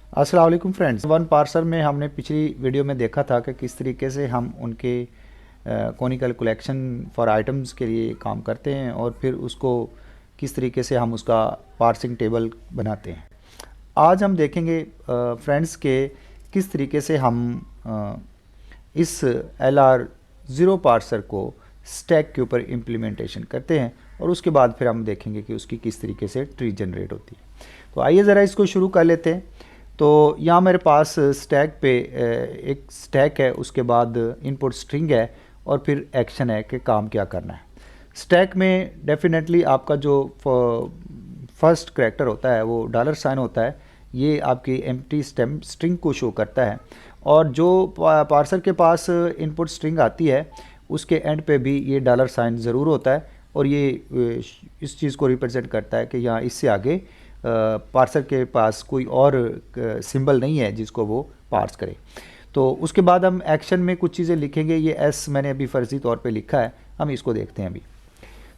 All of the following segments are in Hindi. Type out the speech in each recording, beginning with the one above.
अस्सलाम वालेकुम फ्रेंड्स। वन पार्सर में हमने पिछली वीडियो में देखा था कि किस तरीके से हम उनके कॉनिकल कलेक्शन फॉर आइटम्स के लिए काम करते हैं और फिर उसको किस तरीके से हम उसका पार्सिंग टेबल बनाते हैं। आज हम देखेंगे फ्रेंड्स के किस तरीके से हम इस LR0 पार्सर को स्टैक के ऊपर इम्प्लीमेंटेशन करते हैं और उसके बाद फिर हम देखेंगे कि उसकी किस तरीके से ट्री जनरेट होती है। तो आइए ज़रा इसको शुरू कर लेते हैं। तो यहाँ मेरे पास स्टैक पे एक स्टैक है, उसके बाद इनपुट स्ट्रिंग है और फिर एक्शन है कि काम क्या करना है। स्टैक में डेफिनेटली आपका जो फर्स्ट करैक्टर होता है वो $साइन होता है, ये आपकी एम्प्टी स्ट्रिंग को शो करता है। और जो पार्सर के पास इनपुट स्ट्रिंग आती है उसके एंड पे भी ये $साइन ज़रूर होता है और ये इस चीज़ को रिप्रेजेंट करता है कि यहाँ इससे आगे पार्सर के पास कोई और सिंबल नहीं है जिसको वो पार्स करे। तो उसके बाद हम एक्शन में कुछ चीज़ें लिखेंगे। ये एस मैंने अभी फ़र्ज़ी तौर पे लिखा है, हम इसको देखते हैं अभी।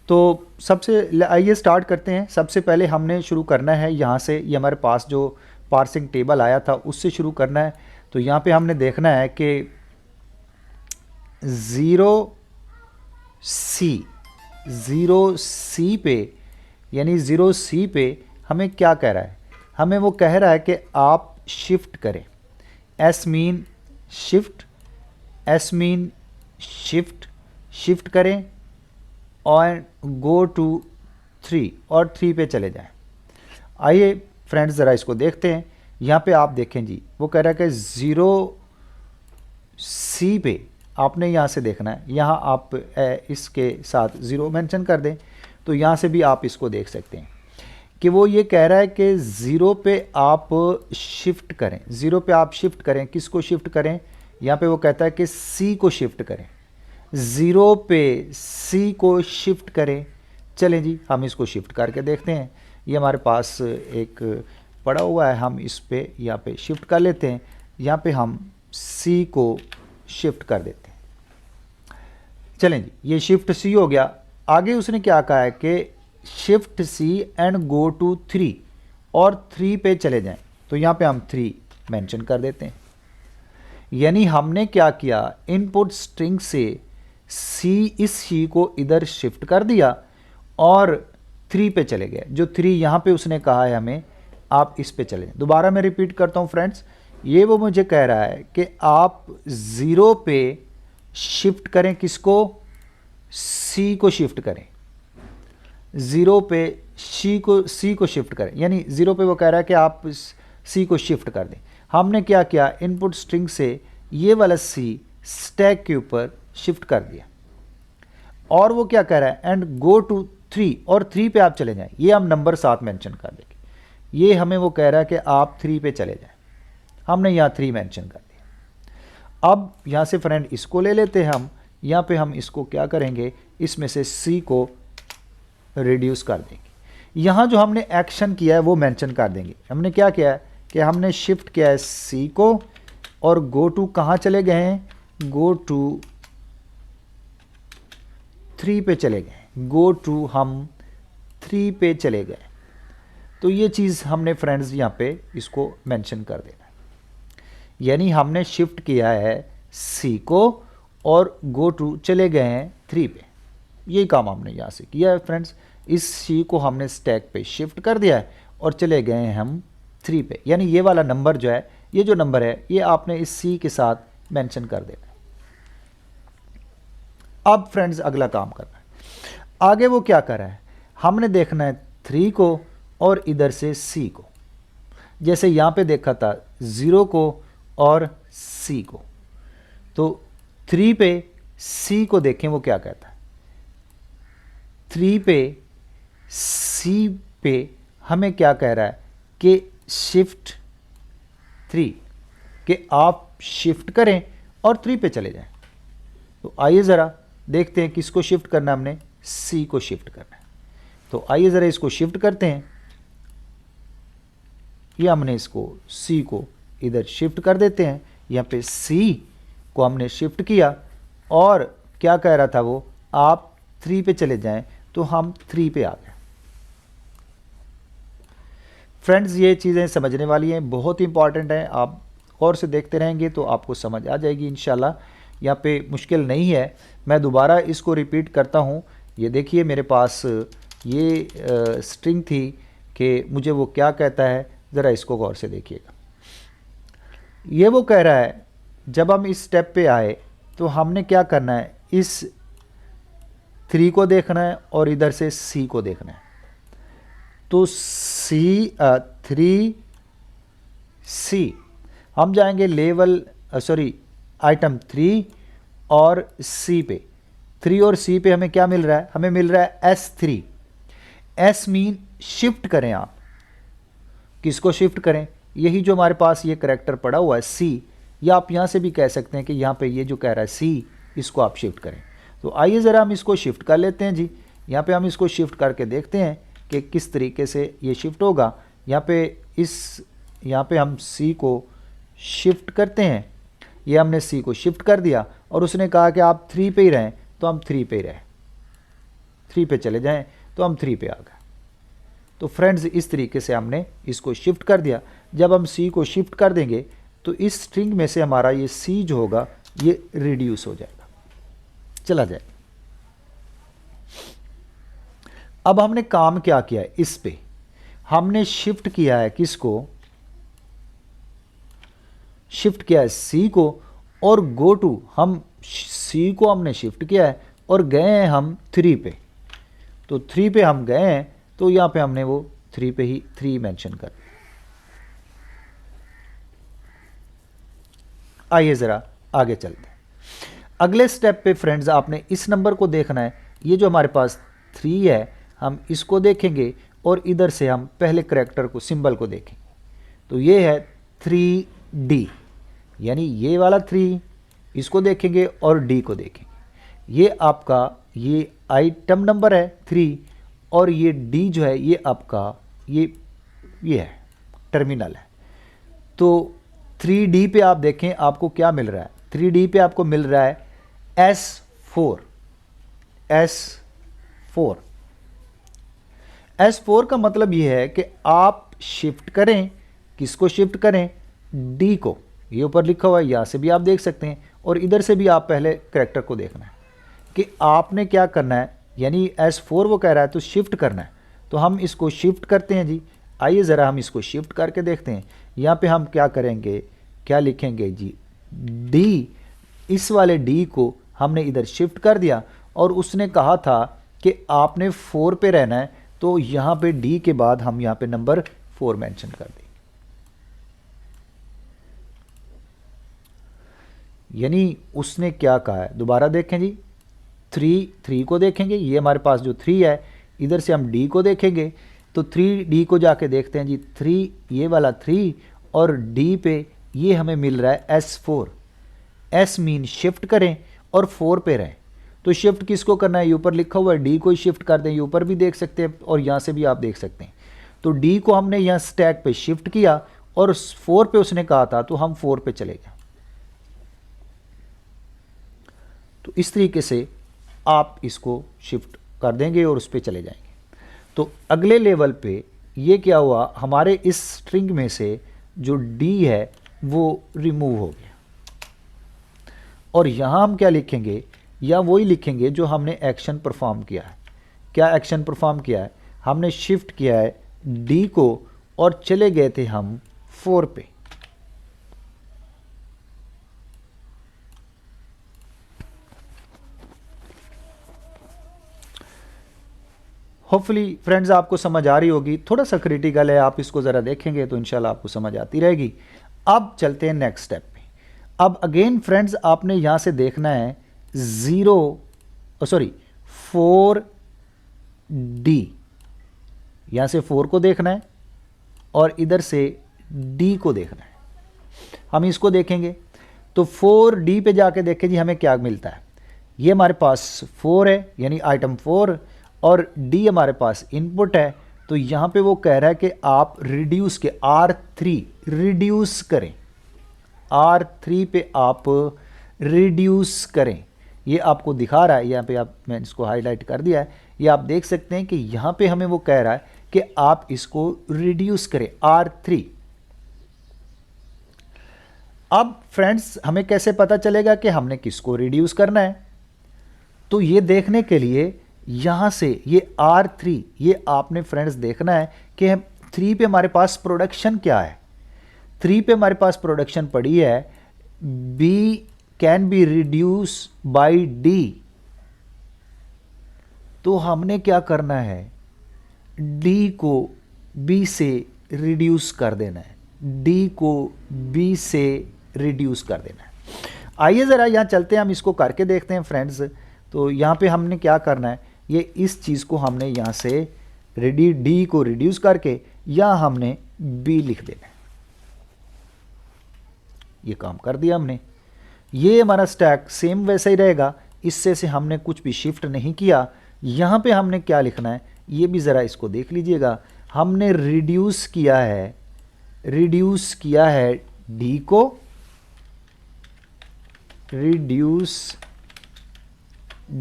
तो सबसे आइए स्टार्ट करते हैं। सबसे पहले हमने शुरू करना है यहाँ से, ये हमारे पास जो पार्सिंग टेबल आया था उससे शुरू करना है। तो यहाँ पे हमने देखना है कि 0C पे, यानी 0C पे हमें क्या कह रहा है, हमें वो कह रहा है कि आप शिफ्ट करें। S mean shift, S mean shift करें और गो टू 3 और 3 पे चले जाएं। आइए फ्रेंड्स ज़रा इसको देखते हैं। यहाँ पे आप देखें जी, वो कह रहा है कि 0C पे आपने यहाँ से देखना है। यहाँ आप इसके साथ 0 मेंशन कर दें तो यहाँ से भी आप इसको देख सकते हैं कि वो ये कह रहा है कि 0 पे आप शिफ्ट करें। 0 पे आप शिफ्ट करें, किसको शिफ्ट करें? यहाँ पे वो कहता है कि C को शिफ्ट करें। 0 पे C को शिफ्ट करें। चलें जी, हम इसको शिफ्ट करके देखते हैं। ये हमारे पास एक पड़ा हुआ है, हम इस पे यहाँ पे शिफ्ट कर लेते हैं। यहाँ पे हम C को शिफ्ट कर देते हैं। चलें जी, ये शिफ्ट C हो गया। आगे उसने क्या कहा है कि shift C and go to 3 और 3 पे चले जाएं। तो यहाँ पे हम 3 मेंशन कर देते हैं। यानी हमने क्या किया, इनपुट स्ट्रिंग से इस C को इधर शिफ्ट कर दिया और 3 पे चले गए। जो 3 यहाँ पे उसने कहा है हमें, आप इस पे चले जाएं। दोबारा मैं रिपीट करता हूँ फ्रेंड्स, ये वो मुझे कह रहा है कि आप 0 पे शिफ्ट करें, किसको? C को शिफ्ट करें। 0 पे C को शिफ्ट करें, यानी 0 पे वो कह रहा है कि आप C को शिफ्ट कर दें। हमने क्या किया, इनपुट स्ट्रिंग से ये वाला C स्टैक के ऊपर शिफ्ट कर दिया। और वो क्या कह रहा है, एंड गो टू 3 और 3 पे आप चले जाएं। ये हम नंबर 7 मेंशन कर देंगे। ये हमें वो कह रहा है कि आप 3 पे चले जाएं। हमने यहाँ 3 मेंशन कर दिया। अब यहाँ से फ्रेंड इसको ले लेते हैं हम। यहाँ पे हम इसको क्या करेंगे, इसमें से C को रिड्यूस कर देंगे। यहाँ जो हमने एक्शन किया है वो मेंशन कर देंगे। हमने क्या किया है कि हमने शिफ्ट किया है C को और गो टू कहाँ चले गए हैं, गो टू 3 पे चले गए। गो टू हम 3 पे चले गए। तो ये चीज़ हमने फ्रेंड्स यहाँ पे इसको मेंशन कर देना है। यानी हमने शिफ्ट किया है C को और गो टू चले गए हैं 3 पे। यही काम हमने यहाँ से किया है फ्रेंड्स। इस C को हमने स्टैक पे शिफ्ट कर दिया है और चले गए हैं हम 3 पे। यानी ये वाला नंबर जो है, ये जो नंबर है, ये आपने इस C के साथ मेंशन कर देना है। अब फ्रेंड्स अगला काम करना है। आगे वो क्या कर रहा है, हमने देखना है 3 को और इधर से C को। जैसे यहाँ पे देखा था 0 को और C को। तो 3 पे C को देखें वो क्या कहता है। 3 पे C पे हमें क्या कह रहा है कि शिफ्ट 3, कि आप शिफ्ट करें और 3 पे चले जाएं। तो आइए ज़रा देखते हैं किसको शिफ्ट करना है, हमने C को शिफ्ट करना है। तो आइए ज़रा इसको शिफ्ट करते हैं। ये हमने इसको C को इधर शिफ्ट कर देते हैं। यहाँ पे C को हमने शिफ्ट किया और क्या कह रहा था वो, आप 3 पे चले जाएं। तो हम 3 पे आ गए। फ्रेंड्स ये चीज़ें समझने वाली हैं, बहुत ही इंपॉर्टेंट हैं। आप गौर से देखते रहेंगे तो आपको समझ आ जाएगी इंशाल्लाह। यहाँ पे मुश्किल नहीं है। मैं दोबारा इसको रिपीट करता हूँ। ये देखिए मेरे पास ये स्ट्रिंग थी कि मुझे वो क्या कहता है, ज़रा इसको गौर से देखिएगा। ये वो कह रहा है जब हम इस स्टेप पे आए तो हमने क्या करना है, इस 3 को देखना है और इधर से C को देखना है। तो थ्री सी हम जाएंगे लेवल आइटम 3 और C पे। 3 और C पे हमें क्या मिल रहा है, हमें मिल रहा है S3। S मीन शिफ्ट करें। आप किसको शिफ्ट करें, यही जो हमारे पास ये करैक्टर पड़ा हुआ है C, या आप यहाँ से भी कह सकते हैं कि यहाँ पे ये जो कह रहा है C, इसको आप शिफ्ट करें। तो आइए ज़रा हम इसको शिफ्ट कर लेते हैं जी। यहाँ पे हम इसको शिफ्ट करके देखते हैं कि किस तरीके से ये शिफ्ट होगा। यहाँ पे हम C को शिफ्ट करते हैं। ये हमने C को शिफ्ट कर दिया और उसने कहा कि आप 3 पे ही रहें, तो हम 3 पे ही रहें। 3 पे चले जाएं तो हम 3 पे आ गए। तो फ्रेंड्स इस तरीके से हमने इसको शिफ्ट कर दिया। जब हम C को शिफ्ट कर देंगे तो इस स्ट्रिंग में से हमारा ये C जो होगा ये रिड्यूस हो जाएगा, चला जाएगा। अब हमने काम क्या किया है, इस पे हमने शिफ्ट किया है, किसको शिफ्ट किया है, C को। और गो टू, हम C को हमने शिफ्ट किया है और गए हैं हम 3 पे। तो 3 पे हम गए हैं तो यहाँ पे हमने वो 3 पे ही 3 मेंशन कर। आइए ज़रा आगे चलते हैं। अगले स्टेप पे फ्रेंड्स आपने इस नंबर को देखना है। ये जो हमारे पास 3 है, हम इसको देखेंगे और इधर से हम पहले करैक्टर को, सिंबल को देखेंगे। तो ये है 3D, यानी ये वाला 3, इसको देखेंगे और D को देखेंगे। ये आपका ये आइटम नंबर है 3, और ये D जो है ये आपका ये है टर्मिनल है। तो 3D पे आप देखें आपको क्या मिल रहा है। 3D पे आपको मिल रहा है S4। S4 का मतलब ये है कि आप शिफ्ट करें, किसको शिफ्ट करें, D को। ये ऊपर लिखा हुआ है, यहाँ से भी आप देख सकते हैं और इधर से भी आप पहले करैक्टर को देखना है कि आपने क्या करना है। यानी S4 वो कह रहा है तो शिफ्ट करना है, तो हम इसको शिफ्ट करते हैं जी। आइए ज़रा हम इसको शिफ्ट करके देखते हैं। यहाँ पे हम क्या करेंगे, क्या लिखेंगे जी, D। इस वाले D को हमने इधर शिफ्ट कर दिया और उसने कहा था कि आपने 4 पे रहना है, तो यहाँ पे D के बाद हम यहाँ पे नंबर 4 मेंशन कर देंगे। यानी उसने क्या कहा है, दोबारा देखें जी। 3 को देखेंगे, ये हमारे पास जो 3 है, इधर से हम D को देखेंगे तो 3D को जाके देखते हैं जी। 3 ये वाला 3 और D पे ये हमें मिल रहा है S4। S मीन शिफ्ट करें और 4 पे रहें। तो शिफ्ट किसको करना है, ये ऊपर लिखा हुआ है D को ही शिफ्ट कर दें। ये ऊपर भी देख सकते हैं और यहाँ से भी आप देख सकते हैं। तो D को हमने यहाँ स्टैक पे शिफ्ट किया और 4 पे उसने कहा था, तो हम 4 पे चले गए। तो इस तरीके से आप इसको शिफ्ट कर देंगे और उस पर चले जाएंगे। तो अगले लेवल पे ये क्या हुआ, हमारे इस स्ट्रिंग में से जो D है वो रिमूव हो गया। और यहाँ हम क्या लिखेंगे, या वही लिखेंगे जो हमने एक्शन परफॉर्म किया है। क्या एक्शन परफॉर्म किया है, हमने शिफ्ट किया है D को और चले गए थे हम 4 पे। होपफुली फ्रेंड्स आपको समझ आ रही होगी। थोड़ा सा क्रिटिकल है, आप इसको ज़रा देखेंगे तो इंशाल्लाह आपको समझ आती रहेगी। अब चलते हैं नेक्स्ट स्टेप पे। अब अगेन फ्रेंड्स आपने यहाँ से देखना है 4D। यहाँ से 4 को देखना है और इधर से D को देखना है। हम इसको देखेंगे तो 4D पे जाके देखें जी हमें क्या मिलता है। ये हमारे पास 4 है, यानी आइटम 4, और D हमारे पास इनपुट है। तो यहाँ पे वो कह रहा है कि आप रिड्यूस के R3 रिड्यूस करें, R3 पे आप रिड्यूस करें। ये आपको दिखा रहा है यहाँ पे, आप मैं इसको हाईलाइट कर दिया है। ये आप देख सकते हैं कि यहाँ पे हमें वो कह रहा है कि आप इसको रिड्यूस करें R3। अब फ्रेंड्स हमें कैसे पता चलेगा कि हमने किसको रिड्यूस करना है? तो ये देखने के लिए यहाँ से ये R3, ये आपने फ्रेंड्स देखना है कि 3 पे हमारे पास प्रोडक्शन क्या है। 3 पे हमारे पास प्रोडक्शन पड़ी है B can be reduce by D। तो हमने क्या करना है, D को B से रिड्यूस कर देना है, D को B से रिड्यूस कर देना है। आइए ज़रा यहाँ चलते हैं, हम इसको करके देखते हैं फ्रेंड्स। तो यहाँ पे हमने क्या करना है, ये इस चीज़ को हमने यहाँ से D को रिड्यूस करके यहाँ हमने B लिख देना है। ये काम कर दिया हमने। ये हमारा स्टैक सेम वैसा ही रहेगा, इससे से हमने कुछ भी शिफ्ट नहीं किया। यहाँ पे हमने क्या लिखना है, ये भी ज़रा इसको देख लीजिएगा। हमने रिड्यूस किया है D को, रिड्यूस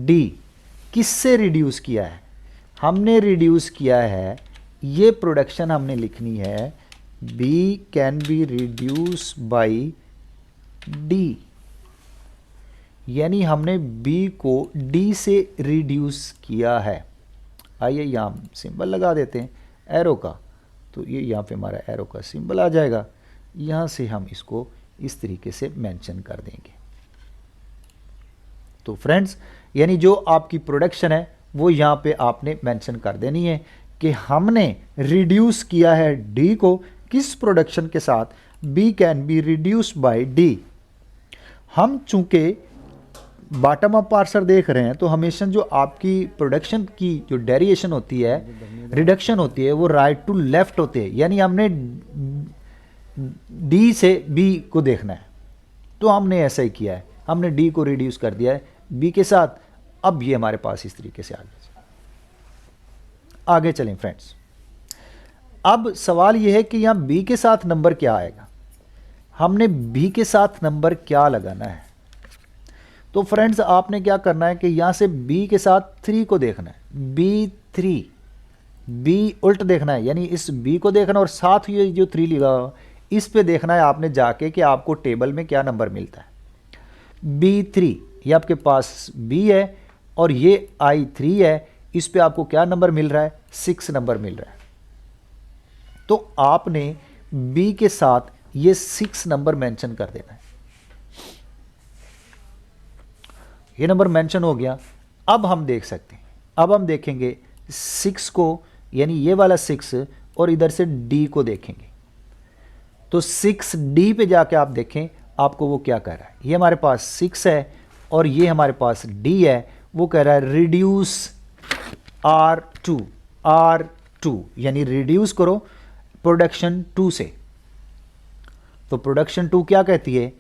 D किससे रिड्यूस किया है? हमने रिड्यूस किया है, ये प्रोडक्शन हमने लिखनी है B can be reduce by D, यानी हमने B को D से रिड्यूस किया है। आइए यहाँ सिंबल लगा देते हैं एरो का, तो ये यहाँ पे हमारा एरो का सिंबल आ जाएगा। यहाँ से हम इसको इस तरीके से मेंशन कर देंगे। तो फ्रेंड्स यानी जो आपकी प्रोडक्शन है वो यहाँ पे आपने मेंशन कर देनी है कि हमने रिड्यूस किया है D को किस प्रोडक्शन के साथ, B can be reduce bye D। हम चूंकि बॉटम अप पार्सर देख रहे हैं तो हमेशा जो आपकी प्रोडक्शन की जो डेरिएशन होती है, रिडक्शन होती है, वो राइट टू लेफ्ट होते हैं, यानी हमने D से B को देखना है। तो हमने ऐसा ही किया है, हमने D को रिड्यूस कर दिया है B के साथ। अब ये हमारे पास इस तरीके से आगे चलें फ्रेंड्स। अब सवाल ये है कि यहाँ B के साथ नंबर क्या आएगा, हमने B के साथ नंबर क्या लगाना है। तो फ्रेंड्स आपने क्या करना है कि यहाँ से B के साथ 3 को देखना है, B3, B उल्ट देखना है, यानी इस B को देखना और साथ ही जो 3 लिखा हुआ इस पे देखना है आपने जाके कि आपको टेबल में क्या नंबर मिलता है। B3 ये आपके पास B है और ये I3 है, इस पे आपको क्या नंबर मिल रहा है, 6 नंबर मिल रहा है। तो आपने B के साथ ये 6 नंबर मेंशन कर देना है। ये नंबर मेंशन हो गया। अब हम देख सकते हैं, अब हम देखेंगे 6 को, यानी ये वाला 6 और इधर से D को देखेंगे। तो 6D पे जाके आप देखें आपको वो क्या कह रहा है। ये हमारे पास 6 है और ये हमारे पास D है, वो कह रहा है रिड्यूस R2, यानी रिड्यूस करो प्रोडक्शन 2 से। तो प्रोडक्शन 2 क्या कहती है,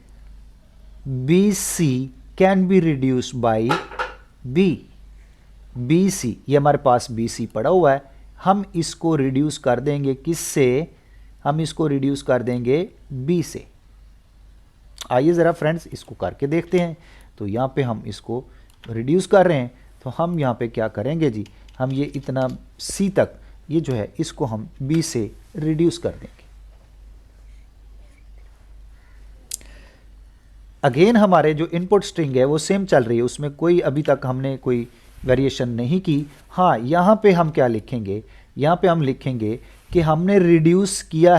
BC can be reduce by B। BC ये हमारे पास BC पड़ा हुआ है, हम इसको रिड्यूस कर देंगे किससे, हम इसको रिड्यूस कर देंगे B से। आइए ज़रा फ्रेंड्स इसको करके देखते हैं। तो यहाँ पे हम इसको रिड्यूस कर रहे हैं, तो हम यहाँ पे क्या करेंगे जी, हम ये इतना C तक ये जो है इसको हम B से रिड्यूस कर देंगे। अगेन हमारे जो इनपुट स्ट्रिंग है वो सेम चल रही है, उसमें कोई अभी तक हमने कोई वेरिएशन नहीं की। हाँ यहाँ पे हम क्या लिखेंगे, यहाँ पे हम लिखेंगे कि हमने रिड्यूस किया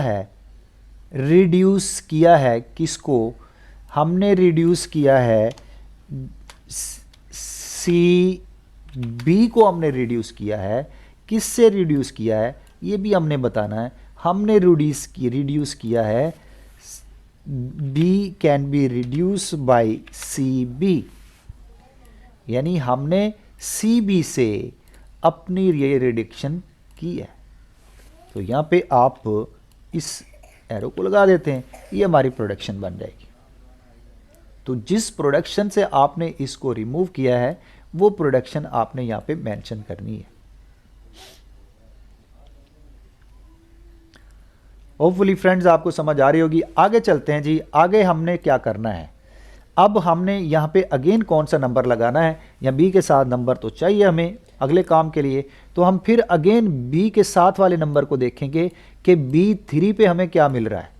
है किसको, हमने रिड्यूस किया है B को हमने रिड्यूस किया है, किससे रिड्यूस किया है ये भी हमने बताना है। हमने रिड्यूस किया है B can be reduce by CB, यानी हमने CB से अपनी ये रिडक्शन की है। तो यहाँ पे आप इस एरो को लगा देते हैं, ये हमारी प्रोडक्शन बन जाएगी। तो जिस प्रोडक्शन से आपने इसको रिमूव किया है वो प्रोडक्शन आपने यहाँ पे मेंशन करनी है। होपफुली फ्रेंड्स आपको समझ आ रही होगी। आगे चलते हैं जी, आगे हमने क्या करना है। अब हमने यहाँ पे अगेन कौन सा नंबर लगाना है, या B के साथ नंबर तो चाहिए हमें, अगले काम के लिए, तो हम फिर अगेन बी के साथ वाले नंबर को देखेंगे कि B3 पे हमें क्या मिल रहा है,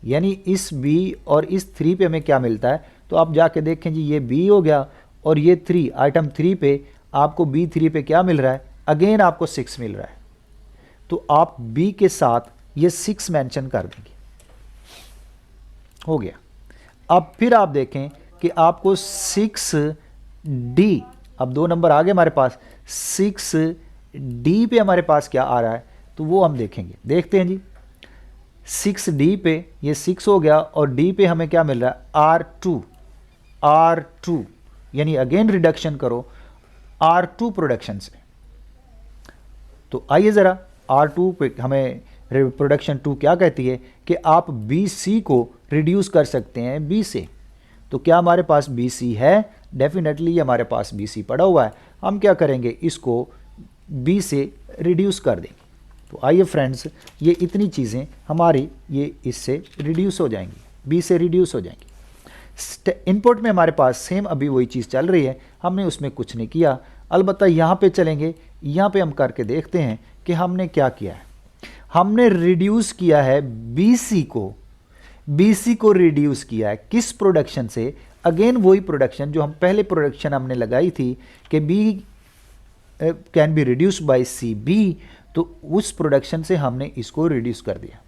यानी इस B और इस 3 पे हमें क्या मिलता है। तो आप जाके देखें जी, ये B हो गया और ये 3, आइटम 3 पे आपको B3 पे क्या मिल रहा है, अगेन आपको 6 मिल रहा है। तो आप B के साथ ये 6 मेंशन कर देंगे, हो गया। अब फिर आप देखें कि आपको 6D, अब 2 नंबर आ गए हमारे पास, 6D पे हमारे पास क्या आ रहा है, तो वो हम देखेंगे। देखते हैं जी, 6D पे ये 6 हो गया और D पे हमें क्या मिल रहा है, R2, यानी अगेन रिडक्शन करो R2 प्रोडक्शन से। तो आइए ज़रा R2 पे हमें प्रोडक्शन 2 क्या कहती है कि आप BC को रिड्यूस कर सकते हैं B से। तो क्या हमारे पास BC है, डेफिनेटली हमारे पास BC पड़ा हुआ है। हम क्या करेंगे, इसको B से रिड्यूस कर देंगे। तो आइए फ्रेंड्स, ये इतनी चीज़ें हमारी ये इससे रिड्यूस हो जाएंगी, B से रिड्यूस हो जाएंगी। इनपुट में हमारे पास सेम अभी वही चीज़ चल रही है, हमने उसमें कुछ नहीं किया। अलबत्ता यहाँ पे चलेंगे, यहाँ पे हम करके देखते हैं कि हमने क्या किया है। हमने रिड्यूस किया है BC को रिड्यूस किया है किस प्रोडक्शन से, अगेन वही प्रोडक्शन जो हम पहले प्रोडक्शन हमने लगाई थी कि B can be reduce bye CB, तो उस प्रोडक्शन से हमने इसको रिड्यूस कर दिया।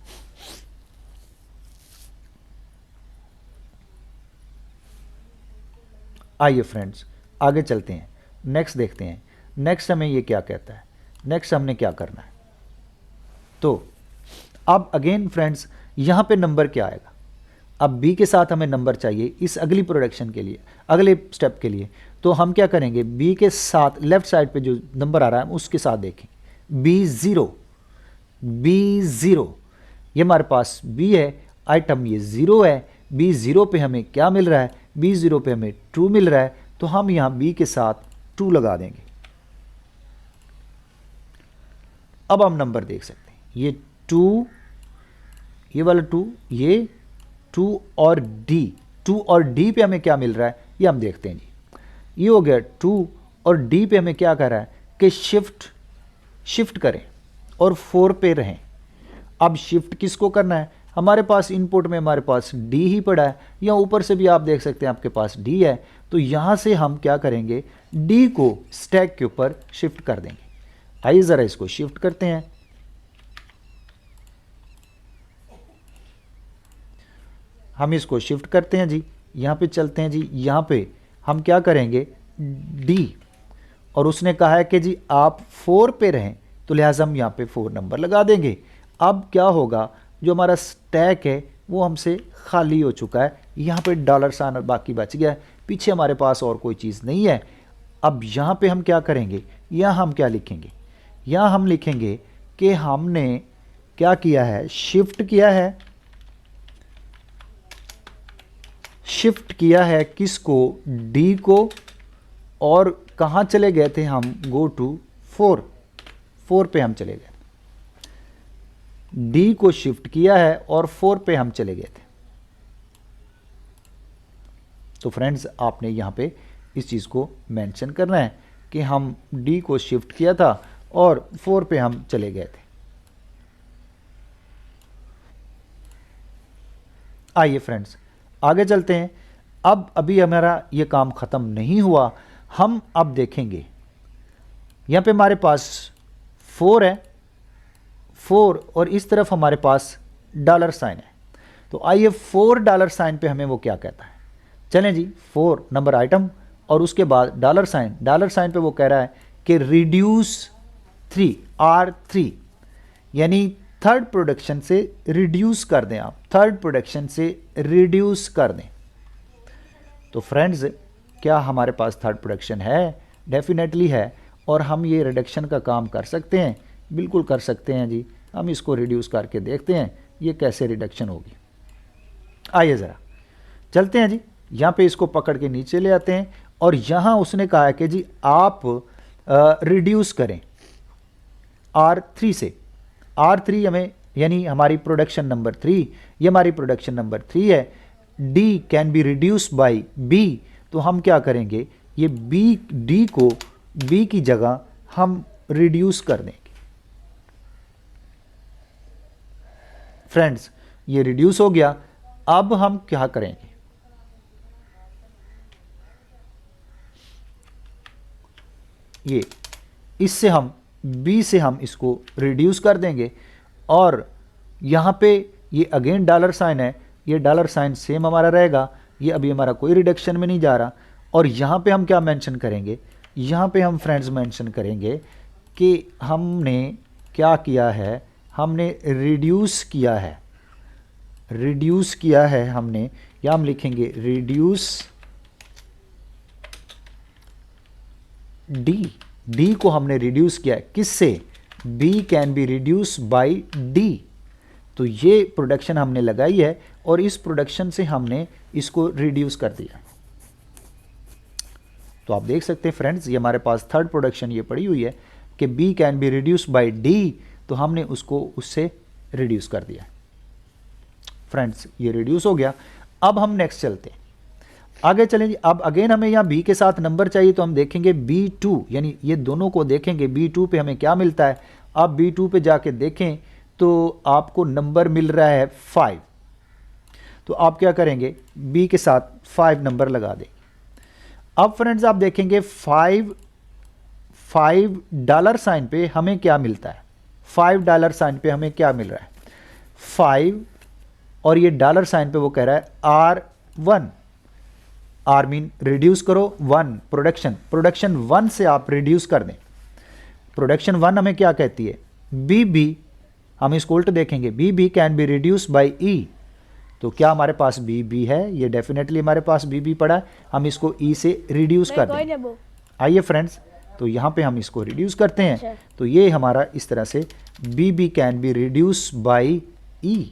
आइए फ्रेंड्स आगे चलते हैं, नेक्स्ट देखते हैं। नेक्स्ट हमें ये क्या कहता है, नेक्स्ट हमने क्या करना है। तो अब अगेन फ्रेंड्स यहाँ पे नंबर क्या आएगा, अब B के साथ हमें नंबर चाहिए इस अगली प्रोडक्शन के लिए, अगले स्टेप के लिए। तो हम क्या करेंगे, B के साथ लेफ्ट साइड पे जो नंबर आ रहा है उसके साथ देखें, B0, ये हमारे पास B है, आइटम ये 0 है। B0 पे हमें क्या मिल रहा है, B0 पे हमें 2 मिल रहा है। तो हम यहाँ B के साथ 2 लगा देंगे। अब हम नंबर देख सकते हैं, ये 2, ये वाला 2, ये 2 और D पे हमें क्या मिल रहा है, ये हम देखते हैं जी। ये हो गया 2 और D पे हमें क्या कर रहा है कि शिफ्ट करें और 4 पे रहें। अब शिफ्ट किसको करना है, हमारे पास इनपुट में हमारे पास D ही पड़ा है, या ऊपर से भी आप देख सकते हैं आपके पास D है। तो यहाँ से हम क्या करेंगे, D को स्टैक के ऊपर शिफ्ट कर देंगे। आइए ज़रा इसको शिफ्ट करते हैं। हम इसको शिफ्ट करते हैं जी, यहाँ पे चलते हैं जी। यहाँ पे हम क्या करेंगे, D, और उसने कहा है कि जी आप 4 पे रहें, तो लिहाजा हम यहाँ पे 4 नंबर लगा देंगे। अब क्या होगा, जो हमारा स्टैक है वो हमसे खाली हो चुका है, यहाँ पे $साइन और बाकी बच गया है, पीछे हमारे पास और कोई चीज़ नहीं है। अब यहाँ पे हम क्या करेंगे, यहाँ हम क्या लिखेंगे, यहाँ हम लिखेंगे कि हमने क्या किया है, शिफ्ट किया है किसको, D को, और कहाँ चले गए थे हम, गो टू 4 पे हम चले गए, D को शिफ्ट किया है और 4 पे हम चले गए थे। तो फ्रेंड्स आपने यहाँ पे इस चीज़ को मेंशन करना है कि हम D को शिफ्ट किया था और 4 पे हम चले गए थे। आइए फ्रेंड्स आगे चलते हैं। अब अभी हमारा ये काम ख़त्म नहीं हुआ, हम अब देखेंगे यहाँ पे हमारे पास 4 है, 4 और इस तरफ हमारे पास $साइन है। तो आइए $साइन पे हमें वो क्या कहता है, चलें जी। 4 नंबर आइटम और उसके बाद $साइन पे वो कह रहा है कि रिड्यूस 3, R3, यानी थर्ड प्रोडक्शन से रिड्यूस कर दें, आप थर्ड प्रोडक्शन से रिड्यूस कर दें। तो फ्रेंड्स क्या हमारे पास थर्ड प्रोडक्शन है, डेफिनेटली है, और हम ये रिडक्शन का काम कर सकते हैं, बिल्कुल कर सकते हैं जी। हम इसको रिड्यूस करके देखते हैं ये कैसे रिडक्शन होगी। आइए ज़रा चलते हैं जी, यहाँ पे इसको पकड़ के नीचे ले आते हैं और यहाँ उसने कहा है कि जी आप रिड्यूस करें R3 से। R3 हमें यानी हमारी प्रोडक्शन नंबर 3, ये हमारी प्रोडक्शन नंबर 3 है। D can be reduce bye B, तो हम क्या करेंगे, ये D को B की जगह हम रिड्यूस कर देंगे। फ्रेंड्स, ये रिड्यूस हो गया। अब हम क्या करेंगे, ये इससे हम बी से हम इसको रिड्यूस कर देंगे, और यहाँ पे ये अगेन डॉलर साइन है, ये डॉलर साइन सेम हमारा रहेगा, ये अभी हमारा कोई रिडक्शन में नहीं जा रहा। और यहाँ पे हम क्या मेंशन करेंगे, यहाँ पे हम फ्रेंड्स मेंशन करेंगे कि हमने क्या किया है, हमने रिड्यूस किया है, रिड्यूस किया है हमने, या हम लिखेंगे रिड्यूस डी, डी को हमने रिड्यूस किया है किससे, B can be reduce by D. तो ये प्रोडक्शन हमने लगाई है और इस प्रोडक्शन से हमने इसको रिड्यूस कर दिया। तो आप देख सकते हैं फ्रेंड्स, ये हमारे पास थर्ड प्रोडक्शन ये पड़ी हुई है कि B can be reduce by D, तो हमने उसको उससे रिड्यूस कर दिया। फ्रेंड्स, ये रिड्यूस हो गया। अब हम नेक्स्ट चलते हैं, आगे चलें जी। अब अगेन हमें यहाँ बी के साथ नंबर चाहिए, तो हम देखेंगे B2, यानी ये दोनों को देखेंगे B2 पे हमें क्या मिलता है। आप B2 पे जाके देखें तो आपको नंबर मिल रहा है 5। तो आप क्या करेंगे, B के साथ 5 नंबर लगा देंगे। अब फ्रेंड्स आप देखेंगे 5 डॉलर साइन पे हमें क्या मिलता है, 5 डॉलर साइन पे हमें क्या मिल रहा है, 5, और ये डॉलर साइन पे वो कह रहा है R1, आर मीन रिड्यूस करो 1, प्रोडक्शन 1 से आप रिड्यूस कर दें। प्रोडक्शन 1 हमें क्या कहती है, BB, हम इसको उल्ट देखेंगे, BB can be reduce by E। तो क्या हमारे पास BB है, ये डेफिनेटली हमारे पास BB पड़ा है, हम इसको E से रिड्यूस कर दें। आइए फ्रेंड्स, तो यहाँ पे हम इसको रिड्यूस करते हैं, तो ये हमारा इस तरह से BB can be reduce by E।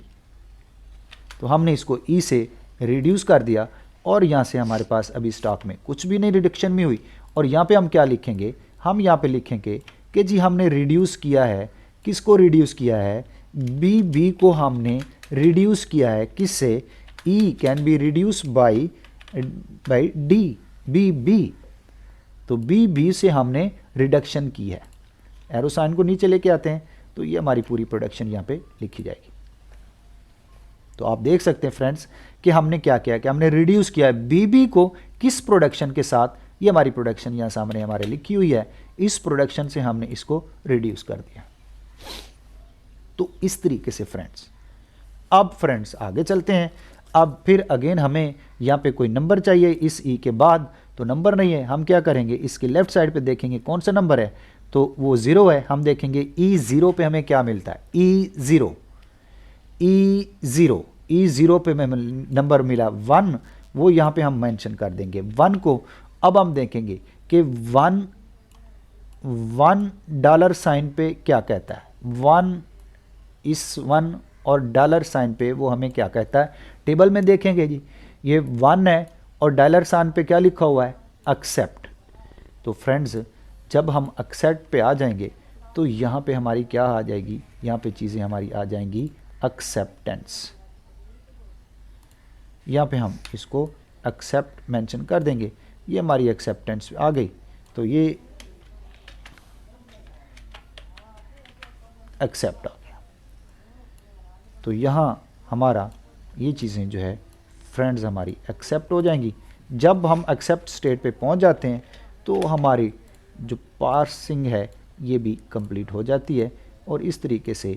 तो हमने इसको E से रिड्यूस कर दिया, और यहाँ से हमारे पास अभी स्टॉक में कुछ भी नहीं रिडक्शन में हुई। और यहाँ पे हम क्या लिखेंगे, हम यहाँ पे लिखेंगे कि जी हमने रिड्यूस किया है, किसको रिड्यूस किया है, BB को हमने रिड्यूस किया है किससे, E can be reduce by D, BB। तो BB से हमने रिडक्शन की है। एरो साइन को नीचे लेके आते हैं, तो ये हमारी पूरी प्रोडक्शन यहाँ पे लिखी जाएगी। तो आप देख सकते हैं फ्रेंड्स कि हमने क्या किया, कि हमने रिड्यूस किया है BB को किस प्रोडक्शन के साथ, ये हमारी प्रोडक्शन यहाँ सामने हमारे लिखी हुई है, इस प्रोडक्शन से हमने इसको रिड्यूस कर दिया। तो इस तरीके से फ्रेंड्स, अब फ्रेंड्स आगे चलते हैं। अब फिर अगेन हमें यहाँ पे कोई नंबर चाहिए इस E के बाद, तो नंबर नहीं है, हम क्या करेंगे, इसके लेफ्ट साइड पे देखेंगे कौन सा नंबर है, तो वो 0 है। हम देखेंगे E0 पे हमें क्या मिलता है, E0 पे हमें नंबर मिला 1, वो यहाँ पे हम मेंशन कर देंगे 1 को। अब हम देखेंगे कि 1 डॉलर साइन पे क्या कहता है, 1 और डॉलर साइन पे वो हमें क्या कहता है, टेबल में देखेंगे जी, ये 1 है और डॉलर साइन पे क्या लिखा हुआ है, एक्सेप्ट। तो फ्रेंड्स जब हम एक्सेप्ट पे आ जाएंगे तो यहाँ पे हमारी क्या आ जाएगी, यहाँ पे चीज़ें हमारी आ जाएंगी एक्सेप्टेंस। यहाँ पे हम इसको एक्सेप्ट मेंशन कर देंगे, ये हमारी एक्सेप्टेंस आ गई। तो ये एक्सेप्ट आ गया। तो यहाँ हमारा ये चीज़ें जो है फ्रेंड्स हमारी एक्सेप्ट हो जाएंगी। जब हम एक्सेप्ट स्टेट पे पहुँच जाते हैं तो हमारी जो पार्सिंग है ये भी कंप्लीट हो जाती है, और इस तरीके से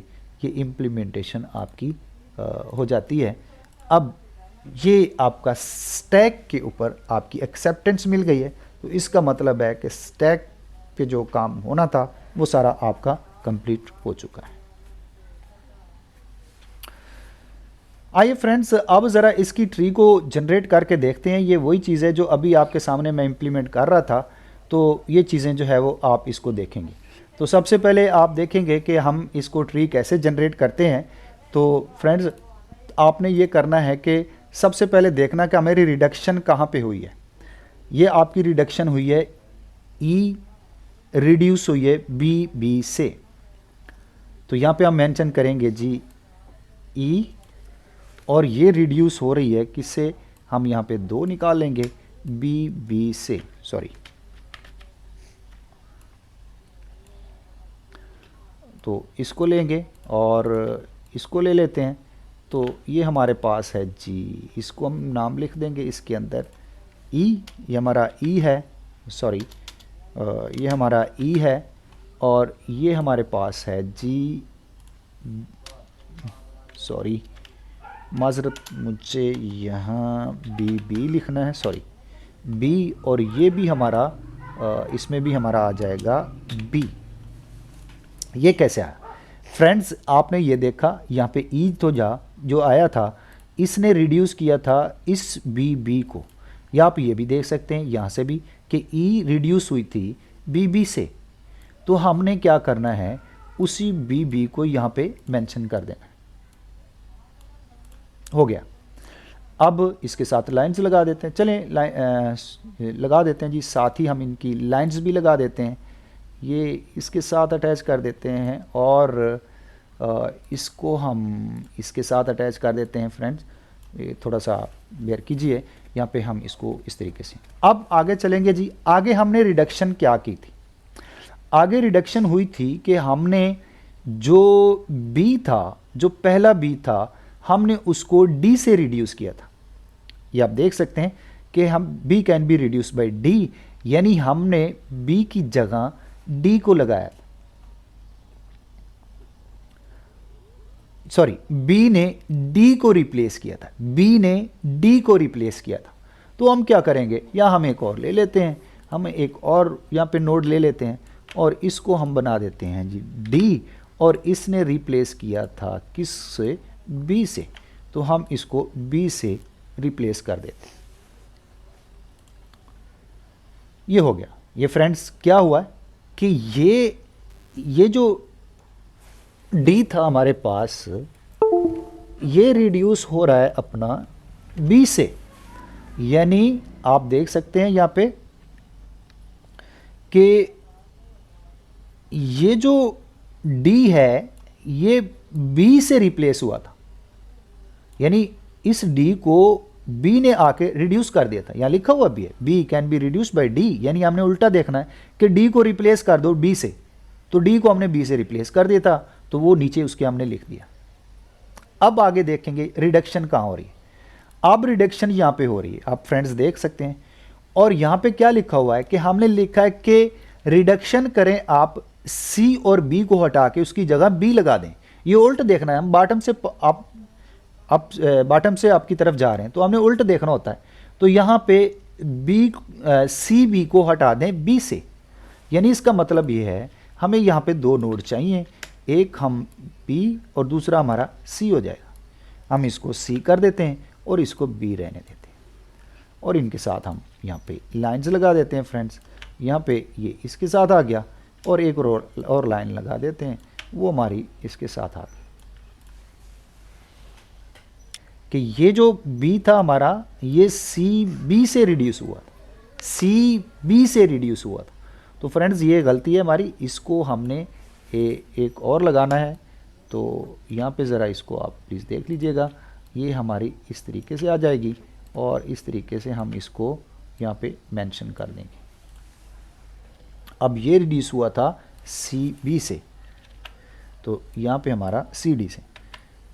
ये इम्प्लीमेंटेशन आपकी हो जाती है। अब ये आपका स्टैक के ऊपर आपकी एक्सेप्टेंस मिल गई है, तो इसका मतलब है कि स्टैक पे जो काम होना था वो सारा आपका कंप्लीट हो चुका है। आइए फ्रेंड्स, अब ज़रा इसकी ट्री को जनरेट करके देखते हैं। ये वही चीज़ है जो अभी आपके सामने मैं इम्प्लीमेंट कर रहा था, तो ये चीज़ें जो है वो आप इसको देखेंगे। तो सबसे पहले आप देखेंगे कि हम इसको ट्री कैसे जनरेट करते हैं। तो फ्रेंड्स आपने ये करना है कि सबसे पहले देखना कि मेरी रिडक्शन कहाँ पे हुई है। ये आपकी रिडक्शन हुई है E रिड्यूस हुई है BB से। तो यहाँ पे हम मेंशन करेंगे जी E, और ये रिड्यूस हो रही है किससे, हम यहाँ पे 2 निकाल लेंगे BB से, सॉरी तो इसको लेंगे और इसको ले लेते हैं। तो ये हमारे पास है जी, इसको हम नाम लिख देंगे इसके अंदर ई, ये हमारा ई है, सॉरी ये हमारा ई है, और ये हमारे पास है जी, सॉरी माजरत, मुझे यहाँ बी लिखना है, सॉरी बी, और ये भी हमारा इसमें भी हमारा आ जाएगा बी। ये कैसे आया फ्रेंड्स? आपने ये देखा यहाँ पे ई तो जो आया था इसने रिड्यूस किया था इस बी को, या आप ये भी देख सकते हैं यहाँ से भी कि ई रिड्यूस हुई थी बी से। तो हमने क्या करना है, उसी बी को यहाँ पे मेंशन कर देना। हो गया। अब इसके साथ लाइंस लगा देते हैं, चलें लगा देते हैं जी, साथ ही हम इनकी लाइंस भी लगा देते हैं। ये इसके साथ अटैच कर देते हैं और इसको हम इसके साथ अटैच कर देते हैं फ्रेंड्स। ये थोड़ा सा बेयर कीजिए, यहाँ पे हम इसको इस तरीके से। अब आगे चलेंगे जी। आगे हमने रिडक्शन क्या की थी? आगे रिडक्शन हुई थी कि हमने जो बी था, जो पहला बी था, हमने उसको डी से रिड्यूस किया था। ये आप देख सकते हैं कि हम B can be reduce by D, यानी हमने बी की जगह डी को लगाया था। सॉरी, बी ने डी को रिप्लेस किया था, बी ने डी को रिप्लेस किया था। तो हम क्या करेंगे, या हम एक और ले लेते हैं, हम एक और यहाँ पे नोड ले लेते हैं और इसको हम बना देते हैं जी डी, और इसने रिप्लेस किया था किस से? बी से। तो हम इसको बी से रिप्लेस कर देते हैं। ये हो गया। ये फ्रेंड्स क्या हुआ कि ये जो डी था हमारे पास, ये रिड्यूस हो रहा है अपना बी से, यानी आप देख सकते हैं यहाँ पे कि ये जो डी है ये बी से रिप्लेस हुआ था, यानी इस डी को बी ने आके रिड्यूस कर दिया था। यहाँ लिखा हुआ भी है B can be reduce by D, यानी हमने उल्टा देखना है कि डी को रिप्लेस कर दो बी से। तो डी को हमने बी से रिप्लेस कर दिया था, तो वो नीचे उसके हमने लिख दिया। अब आगे देखेंगे रिडक्शन कहाँ हो रही है। अब रिडक्शन यहाँ पे हो रही है, आप फ्रेंड्स देख सकते हैं। और यहाँ पे क्या लिखा हुआ है कि हमने लिखा है कि रिडक्शन करें आप सी और बी को हटा के उसकी जगह बी लगा दें। ये उल्ट देखना है, हम बॉटम से आप बॉटम से आपकी तरफ जा रहे हैं, तो हमने उल्ट देखना होता है। तो यहाँ पे बी सी बी को हटा दें बी से, यानी इसका मतलब ये है हमें यहाँ पे दो नोड चाहिए, एक हम बी और दूसरा हमारा सी हो जाएगा। हम इसको सी कर देते हैं और इसको बी रहने देते हैं, और इनके साथ हम यहाँ पे लाइंस लगा देते हैं फ्रेंड्स। यहाँ पे ये इसके साथ आ गया, और एक और लाइन लगा देते हैं, वो हमारी इसके साथ आ गई। कि ये जो बी था हमारा, ये सी बी से रिड्यूस हुआ था, सी बी से रिड्यूस हुआ था। तो फ्रेंड्स ये गलती है हमारी, इसको हमने एक और लगाना है। तो यहाँ पे ज़रा इसको आप प्लीज़ देख लीजिएगा, ये हमारी इस तरीके से आ जाएगी, और इस तरीके से हम इसको यहाँ पे मेंशन कर देंगे। अब ये रिड्यूस हुआ था सी बी से, तो यहाँ पे हमारा सी डी से।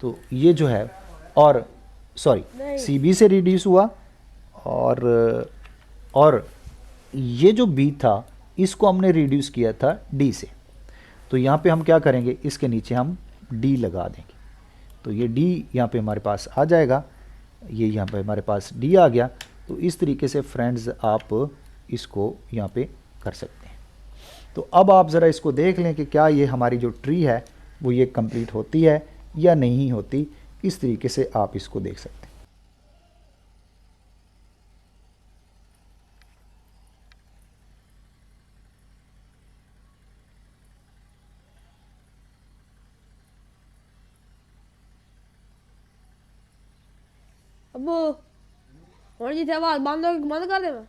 तो ये जो है, और सॉरी सी बी से रिड्यूस हुआ, और ये जो बी था इसको हमने रिड्यूस किया था डी से। तो यहाँ पे हम क्या करेंगे, इसके नीचे हम डी लगा देंगे। तो ये डी यहाँ पे हमारे पास आ जाएगा, ये यहाँ पे हमारे पास डी आ गया। तो इस तरीके से फ्रेंड्स आप इसको यहाँ पे कर सकते हैं। तो अब आप ज़रा इसको देख लें कि क्या ये हमारी जो ट्री है वो ये कंप्लीट होती है या नहीं होती। इस तरीके से आप इसको देख सकते हैं। अबू और जी आवाज बंद कर दे मैं।